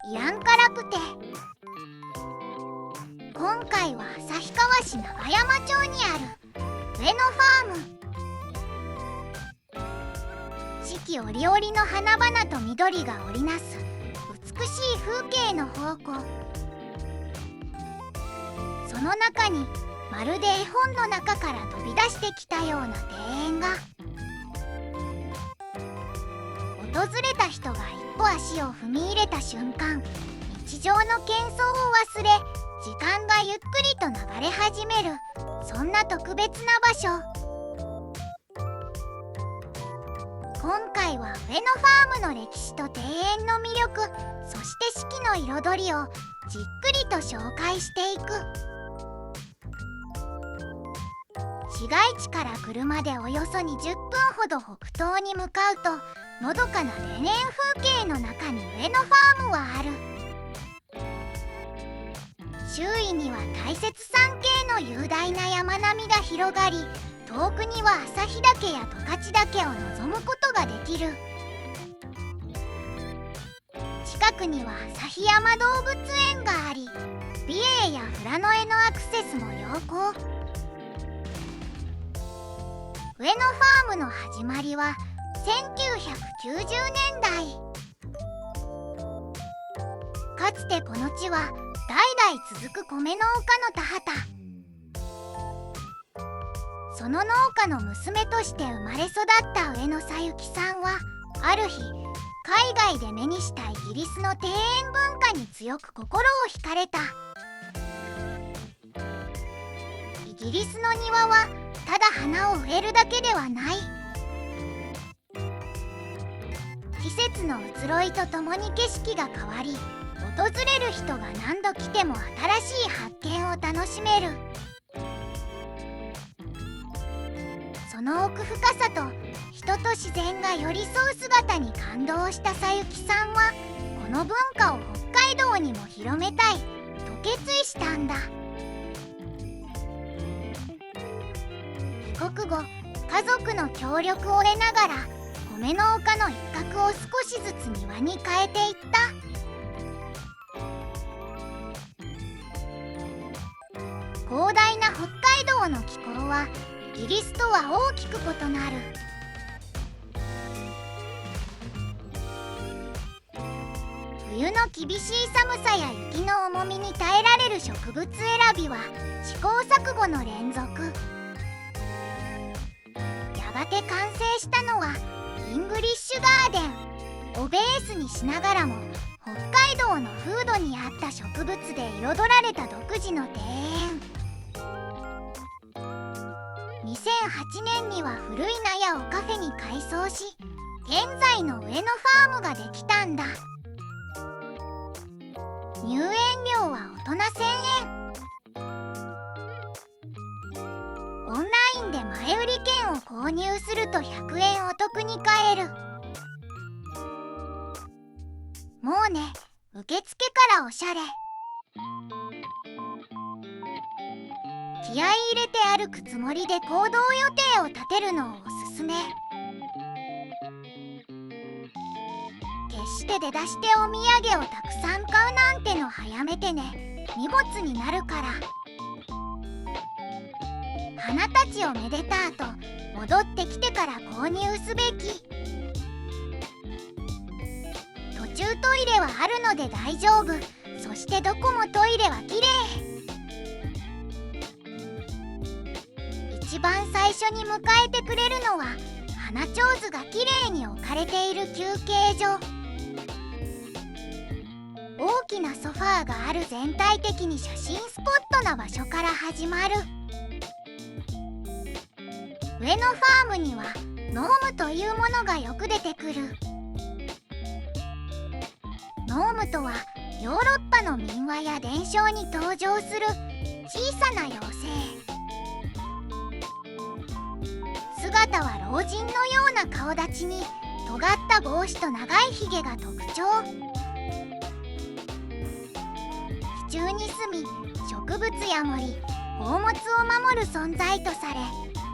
いらんからくて。今回は旭川市長山町にある上野ファーム。四季折々の花々と緑が織りなす美しい風景の宝庫。その中にまるで絵本の中から飛び出してきたような庭園が。訪れた人が一歩足を踏み入れた瞬間、日常の喧騒を忘れ時間がゆっくりと流れ始める、そんな特別な場所。今回は上野ファームの歴史と庭園の魅力、そして四季の彩りをじっくりと紹介していく。市街地から車でおよそ20分ほど北東に向かうと、のどかな田園風景の中に上野ファームはある。周囲には大雪山系の雄大な山並みが広がり、遠くには旭岳や十勝岳を望むことができる。近くには旭山動物園があり、美瑛や富良野へのアクセスも良好。上野ファームの始まりは1990年代。かつてこの地は代々続く米農家の田畑。その農家の娘として生まれ育った上野さゆきさんは、ある日海外で目にしたイギリスの庭園文化に強く心を惹かれた。イギリスの庭はただ花を植えるだけではない。季節の移ろいとともに景色が変わり、訪れる人が何度来ても新しい発見を楽しめる。その奥深さと人と自然が寄り添う姿に感動したさゆきさんは、この文化を北海道にも広めたいと決意したんだ。帰国後、家族の協力を得ながら米農家の一角を少しずつ庭に変えていった。広大な北海道の気候はイギリスとは大きく異なる。冬の厳しい寒さや雪の重みに耐えられる植物選びは試行錯誤の連続。やがて完成したのはイングリッシュガーデンをベースにしながらも、北海道の風土に合った植物で彩られた独自の庭園。2008年には古い納屋をカフェに改装し、現在の上野ファームができたんだ。入園料は大人1000円。オンラインで前売り券を購入すると100円お得に買える。もうね、受付からおしゃれ。気合い入れて歩くつもりで行動予定を立てるのをおすすめ。決して出だしてお土産をたくさん買うなんての早めてね、荷物になるから。花たちをめでた後、戻ってきてから購入すべき。途中トイレはあるので大丈夫。そしてどこもトイレはきれい。一番最初に迎えてくれるのは、花ちょうずがきれいに置かれている休憩所。大きなソファーがある全体的に写真スポットな場所から始まる。上野ファームにはノームというものがよく出てくる。ノームとはヨーロッパの民話や伝承に登場する小さな妖精。姿は老人のような顔立ちに尖った帽子と長いひげが特徴。地中に住み植物や森、宝物を守る存在とされ、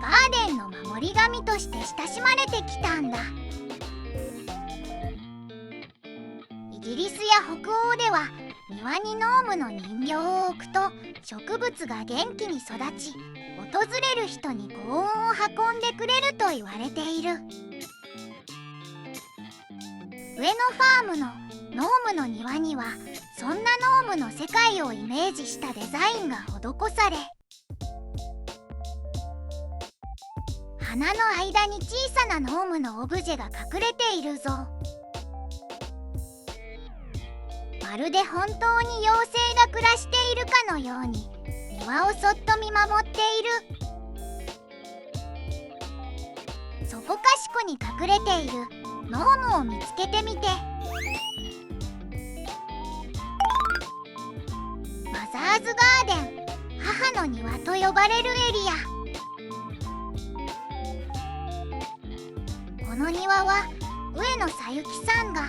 ガーデンの守り神として親しまれてきたんだ。イギリスや北欧では庭にノームの人形を置くと植物が元気に育ち、訪れる人に幸運を運んでくれると言われている。上野ファームのノームの庭にはそんなノームの世界をイメージしたデザインが施され、花の間に小さなノームのオブジェが隠れているぞ。まるで本当に妖精が暮らしているかのように庭をそっと見守っている。そこかしこに隠れているノームを見つけてみて。マザーズガーデン、母の庭と呼ばれるエリア。この庭は上野さゆきさんが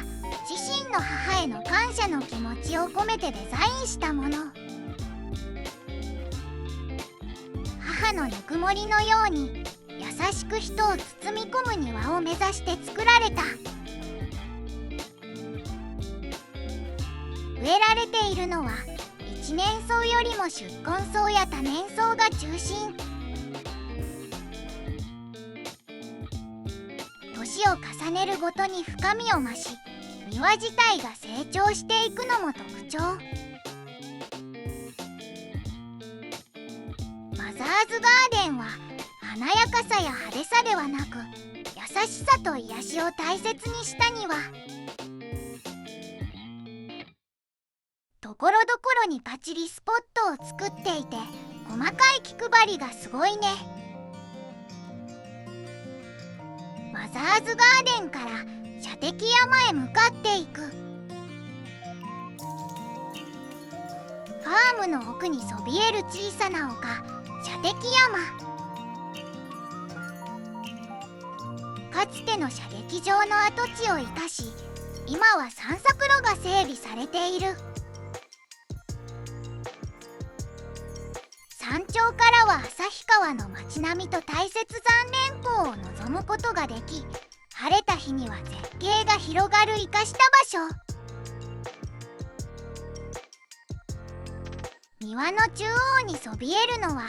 自身の母への感謝の気持ちを込めてデザインしたもの。母のぬくもりのように優しく人を包み込む庭を目指して作られた。植えられているのは一年草よりも宿根草や多年草が中心。年を重ねるごとに深みを増し、庭自体が成長していくのも特徴。マザーズガーデンは華やかさや派手さではなく、優しさと癒しを大切にした庭。ところどころにパチリスポットを作っていて、細かい気配りがすごいね。マザーズガーデンから射的山へ向かっていく。ファームの奥にそびえる小さな丘、射的山。かつての射撃場の跡地を生かし、今は散策路が整備されている。山頂からは旭川の街並みと大雪山連峰を望むことができ、晴れた日には絶景が広がる生かした場所。庭の中央にそびえるのは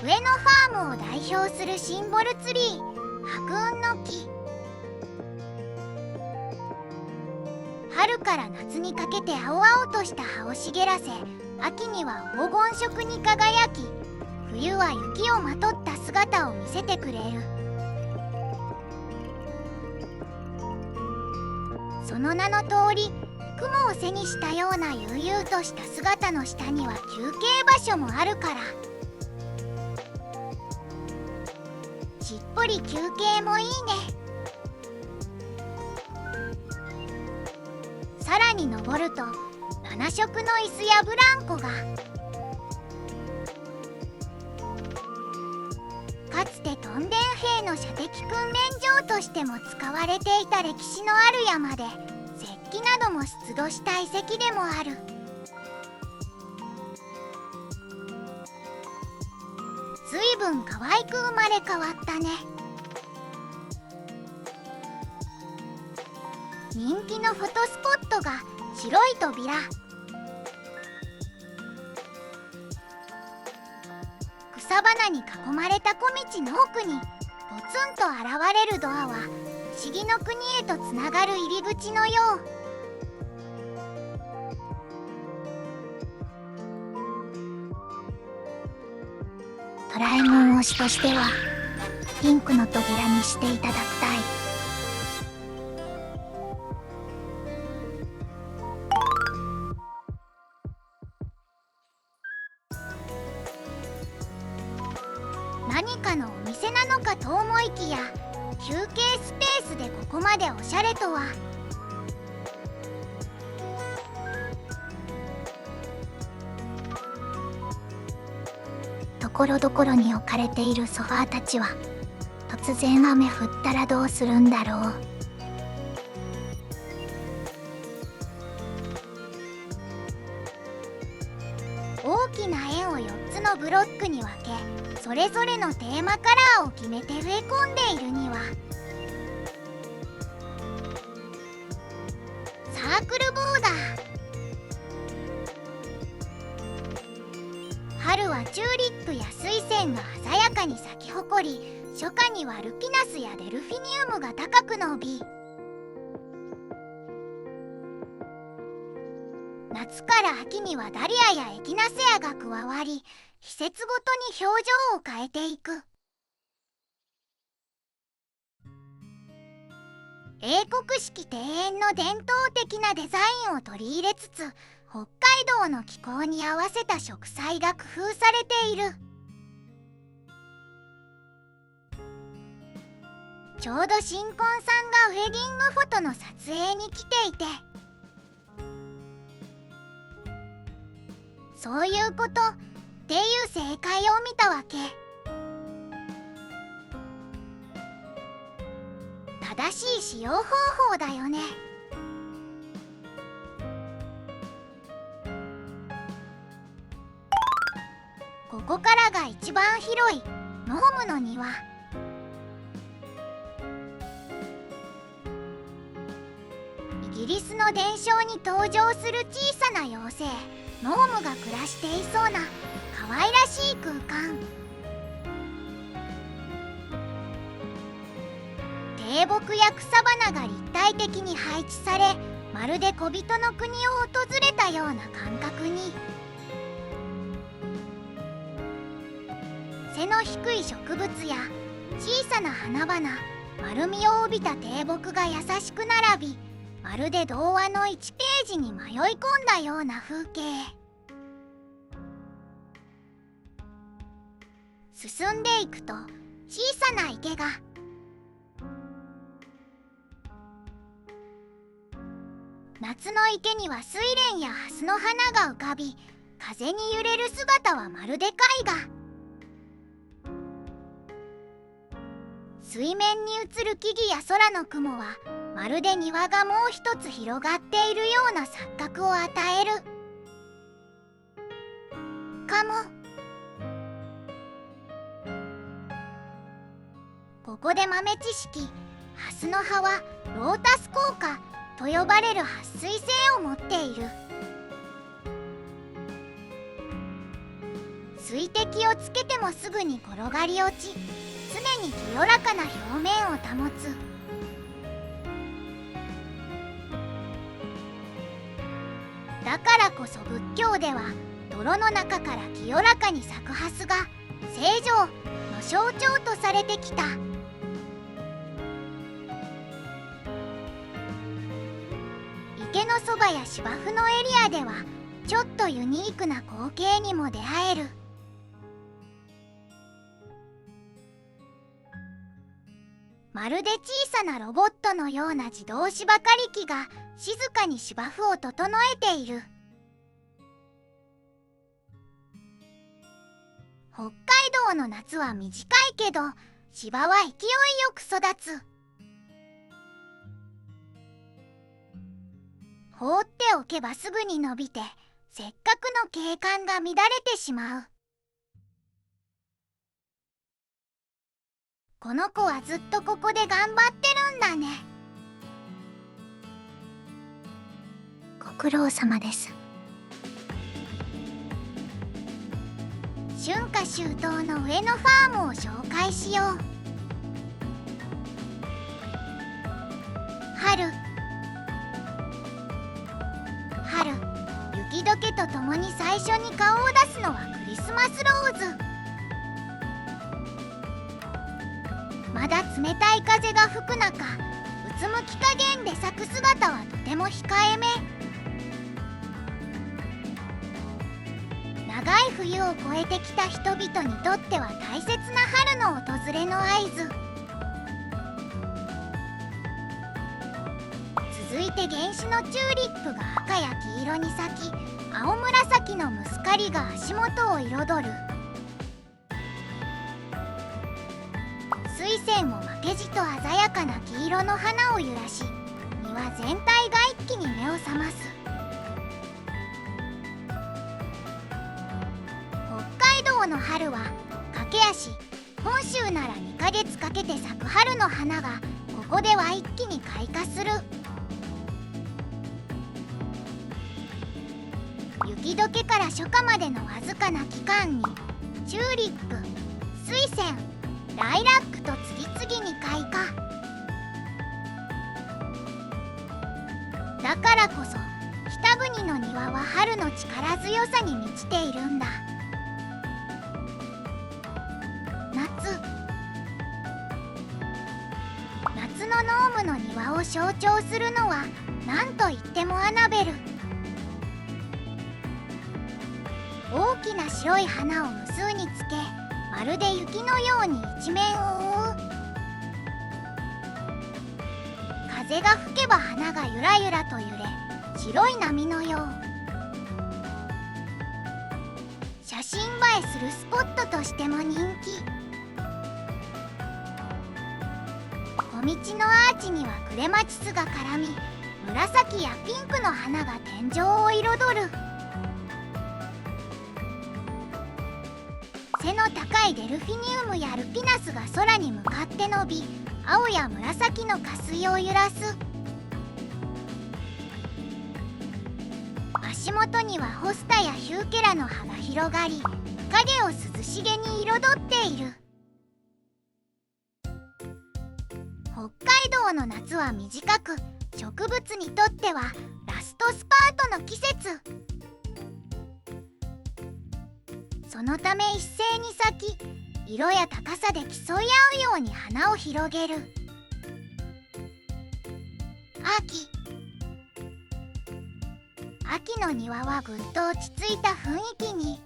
上野ファームを代表するシンボルツリー、白雲の木。春から夏にかけて青々とした葉を茂らせ、秋には黄金色に輝き、冬は雪をまとった姿を見せてくれる。その名の通り、雲を背にしたような悠々とした姿の下には休憩場所もあるから、しっぽり休憩もいいね。さらに登ると7色の椅子やブランコが。かつて屯田兵の射的訓練場としても使われていた歴史のある山で、石器なども出土した遺跡でもある。ずいぶん可愛く生まれ変わったね。人気のフォトスポットが白い扉。草花に囲まれた小道の奥にポツンと現れるドアは不思議の国へとつながる入り口のよう。ドラえもん推しとしてはピンクの扉にしていただきたい。何かのお店なのかと思いきや、休憩スペースでここまでおしゃれとは。ところどころに置かれているソファーたちはと突然雨降ったらどうするんだろう。大きな円を4つのブロックに分け、それぞれのテーマカラーを決めて植え込んでいるには、サークルボーダー。春はチューリップや水仙が鮮やかに咲き誇り、初夏にはルピナスやデルフィニウムが高く伸び、夏から秋にはダリアやエキナセアが加わり、季節ごとに表情を変えていく。英国式庭園の伝統的なデザインを取り入れつつ、北海道の気候に合わせた植栽が工夫されている。ちょうど新婚さんがウェディングフォトの撮影に来ていて、そういうことっていう正解を見たわけ。正しい使用方法だよね。ここからが一番広いノームの庭。イギリスの伝承に登場する小さな妖精ノームが暮らしていそうな可愛らしい空間。低木や草花が立体的に配置され、まるで小人の国を訪れたような感覚に。背の低い植物や小さな花々、丸みを帯びた低木が優しく並び、まるで童話の1ページに迷い込んだような風景。進んでいくと小さな池が。夏の池には睡蓮やハスの花が浮かび、風に揺れる姿はまるで絵画。水面に映る木々や空の雲はまるで庭がもう一つ広がっているような錯覚を与えるかも。ここで豆知識。ハスの葉はロータス効果と呼ばれる撥水性を持っている。水滴をつけてもすぐに転がり落ち、常に清らかな表面を保つ。だからこそ仏教では泥の中から清らかに咲くハスが清浄の象徴とされてきた。池のそばや芝生のエリアではちょっとユニークな光景にも出会える。まるで小さなロボットのような自動芝刈り機が静かに芝生を整えている。北海道の夏は短いけど芝は勢いよく育つ。放っておけばすぐに伸びて、せっかくの景観が乱れてしまう。この子はずっとここで頑張ってるんだね。ご苦労様です。春夏秋冬の上野ファームを紹介しよう。春、雪解けとともに最初に顔を出すのはクリスマスローズ。まだ冷たい風が吹く中、うつむき加減で咲く姿はとても控えめ。長い冬を越えてきた人々にとっては大切な春の訪れの合図。続いて原種のチューリップが赤や黄色に咲き、青紫のムスカリが足元を彩る。水線も負けじと鮮やかな黄色の花を揺らし、庭全体が一気に目を覚ます。北海道の春は駆け足、本州なら2ヶ月かけて咲く春の花がここでは一気に開花する。雪解けから初夏までのわずかな期間にチューリップ、水仙、ライラックと次々に開花。だからこそ北国の庭は春の力強さに満ちているんだ。夏のノームの庭を象徴するのは何といってもアナベル。大きな白い花を無数につけ、まるで雪のように一面を覆う。風が吹けば花がゆらゆらと揺れ、白い波のよう。写真映えするスポットとしても人気。小道のアーチにはクレマチスが絡み、紫やピンクの花が天井を彩る。背の高いデルフィニウムやルピナスが空に向かって伸び、青や紫の花水を揺らす。足元にはホスタやヒューケラの葉が広がり、影を涼しげに彩っている。北海道の夏は短く、植物にとってはラストスパートの季節。そのため一斉に咲き、色や高さで競い合うように花を広げる。秋の庭はぐっと落ち着いた雰囲気に。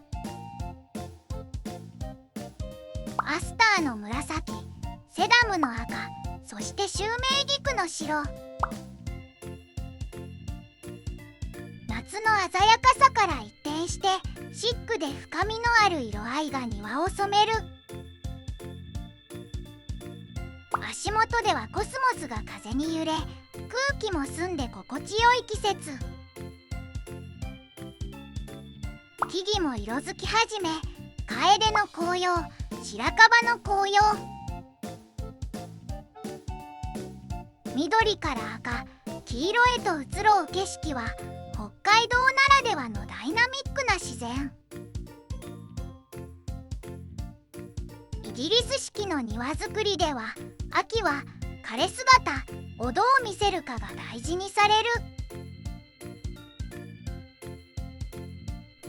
アスターの紫、セダムの赤、そしてシュウメイギクの白。夏の鮮やかさから一転してシックで深みのある色合いが庭を染める。足元ではコスモスが風に揺れ、空気も澄んで心地よい季節。木々も色づき始め、カエデの紅葉、白樺の紅葉。緑から赤、黄色へと移ろう景色は北海道ならではのダイナミックな自然。イギリス式の庭作りでは、秋は枯れ姿、おどう見せるかが大事にされる。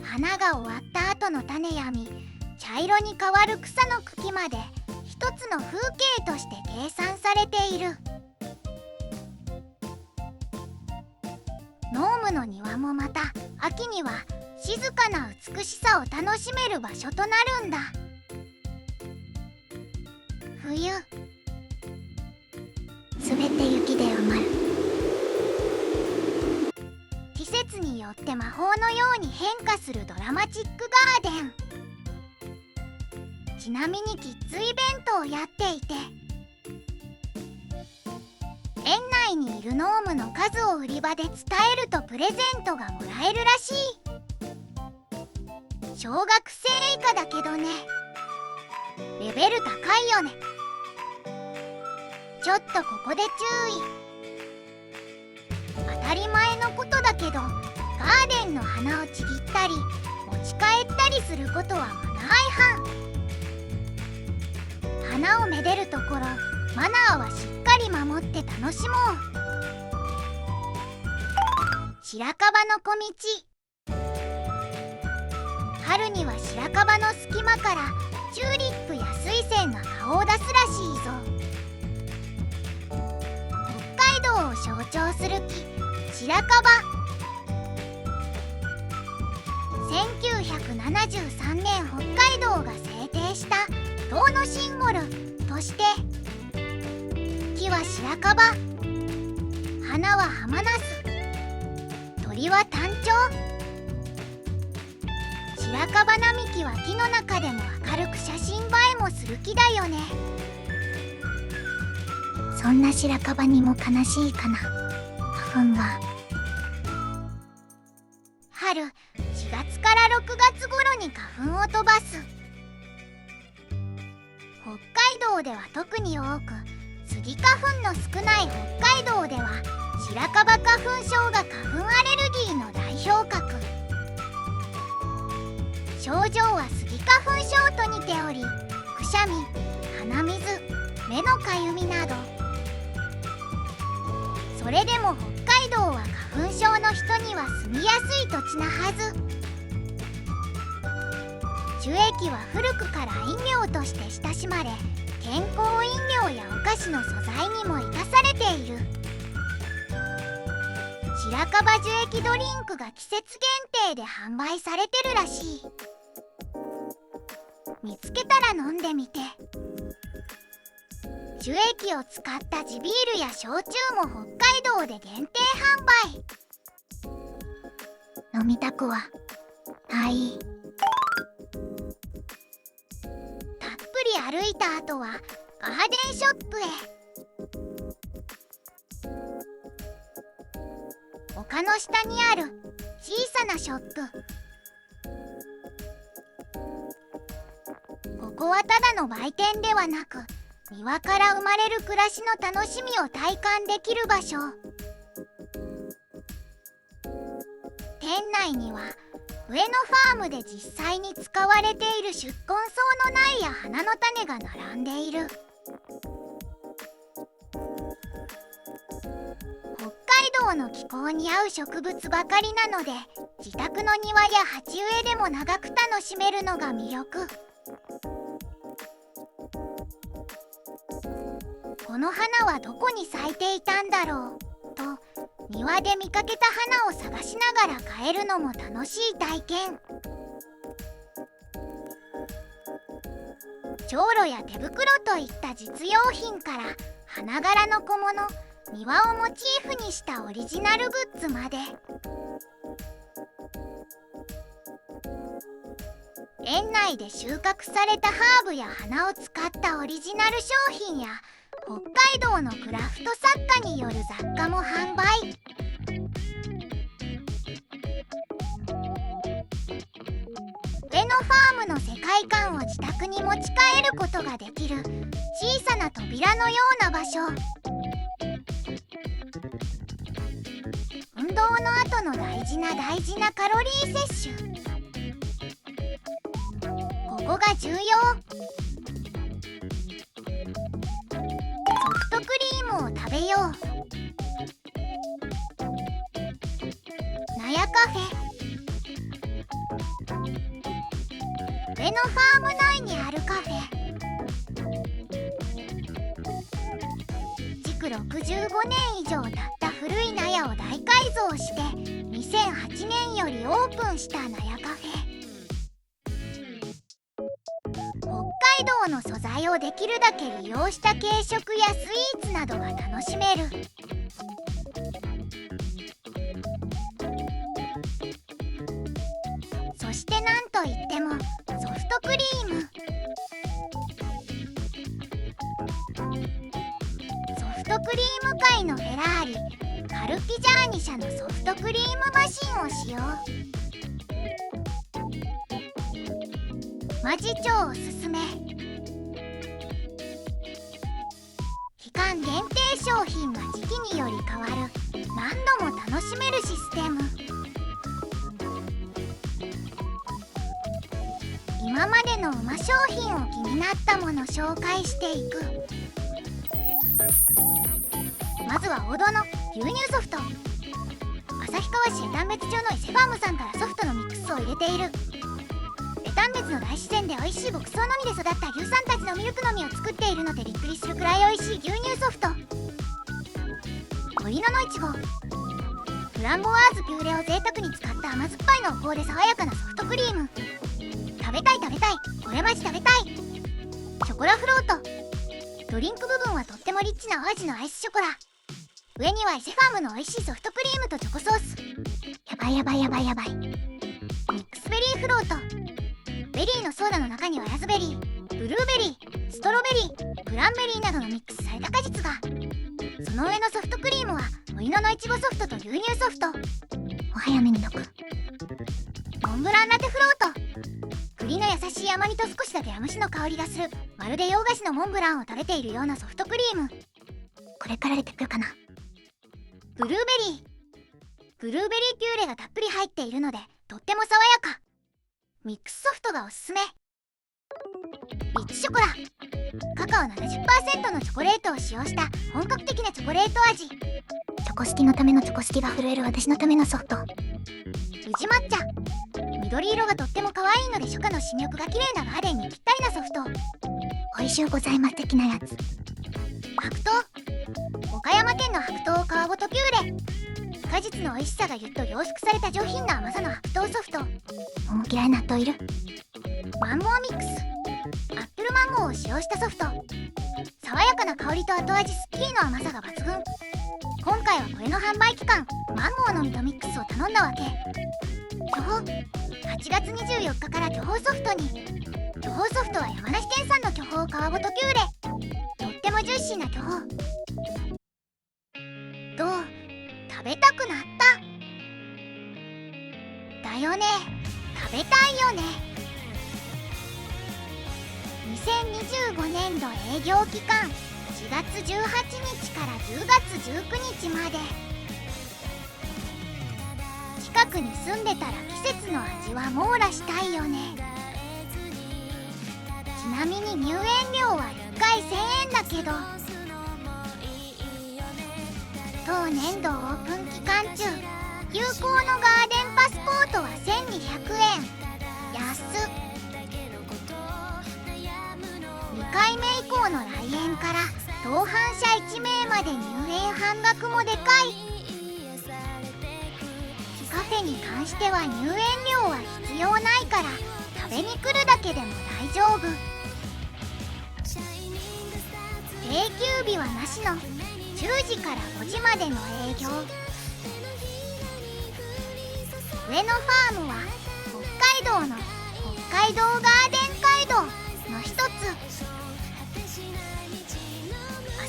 花が終わった後の種や実、茶色に変わる草の茎まで一つの風景として計算されている。ノームの庭もまた秋には静かな美しさを楽しめる場所となるんだ。冬、すべて雪で埋まる。季節によって魔法のように変化するドラマチックガーデン。ちなみにキッズイベントをやっていて、園内にいるノームの数を売り場で伝えるとプレゼントがもらえるらしい。小学生以下だけどね、レベル高いよね。ちょっとここで注意。当たり前のことだけど、ガーデンの花をちぎったり持ち帰ったりすることはマナー違反。花をめでるところ、マナーはしっかり守って楽しもう。白樺の小道。春には白樺の隙間からチューリップや水仙が顔を出すらしいぞ。北海道を象徴する木、白樺。1973年北海道が制定した島のシンボルとして、木は白樺、花はハマナス、鳥はタンチョウ。白樺並木は木の中でも明るく写真映えもする木だよね。そんな白樺にも悲しいかな。花粉が。春4月から6月頃に花粉を飛ばす。北海道では特に多く、スギ花粉の少ない北海道では白樺花粉症が花粉アレルギーの代表格。症状はスギ花粉症と似ており、くしゃみ、鼻水、目のかゆみなど。それでも北海道は花粉症の人には住みやすい土地なはず。樹液は古くから飲料として親しまれ、健康飲料やお菓子の素材にも生かされている。白樺樹液ドリンクが季節限定で販売されてるらしい。見つけたら飲んでみて。樹液を使った地ビールや焼酎も北海道で限定販売。飲みたくはない。たっぷり歩いた後はガーデンショップへ。丘の下にある小さなショップ。ここはただの売店ではなく、庭から生まれる暮らしの楽しみを体感できる場所。店内には上野ファームで実際に使われている宿根草の苗や花の種が並んでいる。北海道の気候に合う植物ばかりなので、自宅の庭や鉢植えでも長く楽しめるのが魅力。この花はどこに咲いていたんだろうと、庭で見かけた花を探しながら買えるのも楽しい体験。じょうろや手袋といった実用品から、花柄の小物、庭をモチーフにしたオリジナルグッズまで。園内で収穫されたハーブや花を使ったオリジナル商品や、北海道のクラフト作家による雑貨も販売。上野ファームの世界観を自宅に持ち帰ることができる小さな扉のような場所。運動の後の大事なカロリー摂取。ここが重要。ソフトクリームを食べよう。ナヤカフェ。上野ファーム内にあるカフェ。築65年以上経った古い納屋を大改造して2008年よりオープンした納屋カフェ。北海道の素材をできるだけ利用した軽食やスイーツなどが楽しめる。そしてなんといってもソフトクリーム。ソフトクリーム界のフェラーリ、カルピジャーニ社のソフトクリームマシンを使用。マジ超おすすめ。期間限定商品が時期により変わる何度も楽しめるシステム。今までのうま商品を気になったもの紹介していく。まずは王道の牛乳ソフト。旭川市江丹別町の伊勢ファームさんからソフトのミックスを入れている。江丹別の大自然で美味しい牧草のみで育った牛さんたちのミルクのみを作っているのでびっくりするくらい美味しい牛乳ソフト。森野のいちご。フランボワーズピューレを贅沢に使った甘酸っぱい濃厚で爽やかなソフトクリーム。食べたいこれマジ食べたい。ショコラフロート。ドリンク部分はとってもリッチなお味のアイスショコラ。上には伊勢ファームの美味しいソフトクリームとチョコソース。やばい。ミックスベリーフロート。ベリーのソーダの中にはラズベリー、ブルーベリー、ストロベリー、クランベリーなどのミックスされた果実が。その上のソフトクリームはお芋のいちごソフトと牛乳ソフト。お早めにどく。モンブランラテフロート。栗の優しい甘みと少しだけラム酒の香りがする、まるで洋菓子のモンブランを食べているようなソフトクリーム。これから出てくるかな。ブルーベリー。ブルーベリーピューレがたっぷり入っているのでとっても爽やか。ミックスソフトがおすすめ。リッチショコラ。カカオ 70% のチョコレートを使用した本格的なチョコレート味。チョコ好きのためのチョコ好きが震える私のためのソフト。宇治抹茶。緑色がとっても可愛いので初夏の新緑が綺麗なガーデンにぴったりなソフト。美味しゅうございます的なやつ。白桃。岡山県の白桃皮ごとピューレ。果実の美味しさがぎゅっと凝縮された上品な甘さの白桃ソフト。もう嫌いな人いる。マンゴーミックス。アップルマンゴーを使用したソフト。爽やかな香りと後味すっきりの甘さが抜群。今回はこれの販売期間、マンゴーの実とミックスを頼んだわけ。巨峰。8月24日から巨峰ソフトに。巨峰ソフトは山梨県産の巨峰皮ごとピューレ。とってもジューシーな巨峰。どう？食べたくなった？だよね。食べたいよね。2025年度営業期間4月18日から10月19日まで。近くに住んでたら季節の味は網羅したいよね。ちなみに入園料は1回1000円だけど、当年度オープン期間中有効のガーデンパスポートは1200円。安っ。2回目以降の来園から同伴者1名まで入園半額もでかい。カフェに関しては入園料は必要ないから食べに来るだけでも大丈夫。定休日はなしの10時から5時までの営業。上野ファームは北海道の北海道ガーデン街道の一つ。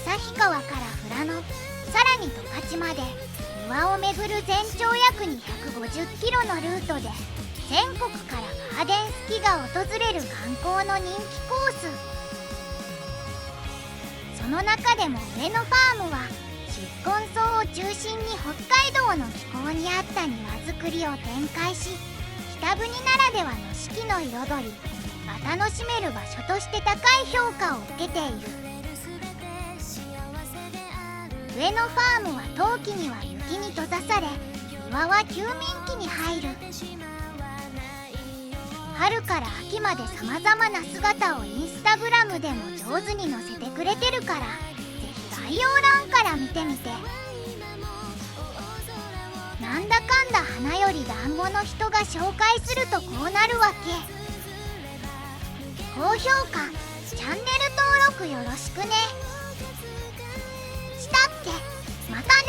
旭川から富良野、さらに十勝まで庭を巡る全長約250キロのルートで全国からガーデン好きが訪れる観光の人気コース。その中でも上野ファームは宿根草を中心に北海道の気候に合った庭作りを展開し、北国ならではの四季の彩りが楽しめる場所として高い評価を受けている。上野ファームは冬季には雪に閉ざされ、庭は休眠期に入る。春から秋までさまざまな姿をインスタグラムでも上手に載せてくれてるから、ぜひ概要欄から見てみて。なんだかんだ花より団子の人が紹介するとこうなるわけ。高評価、チャンネル登録よろしくね。したっけ？またね。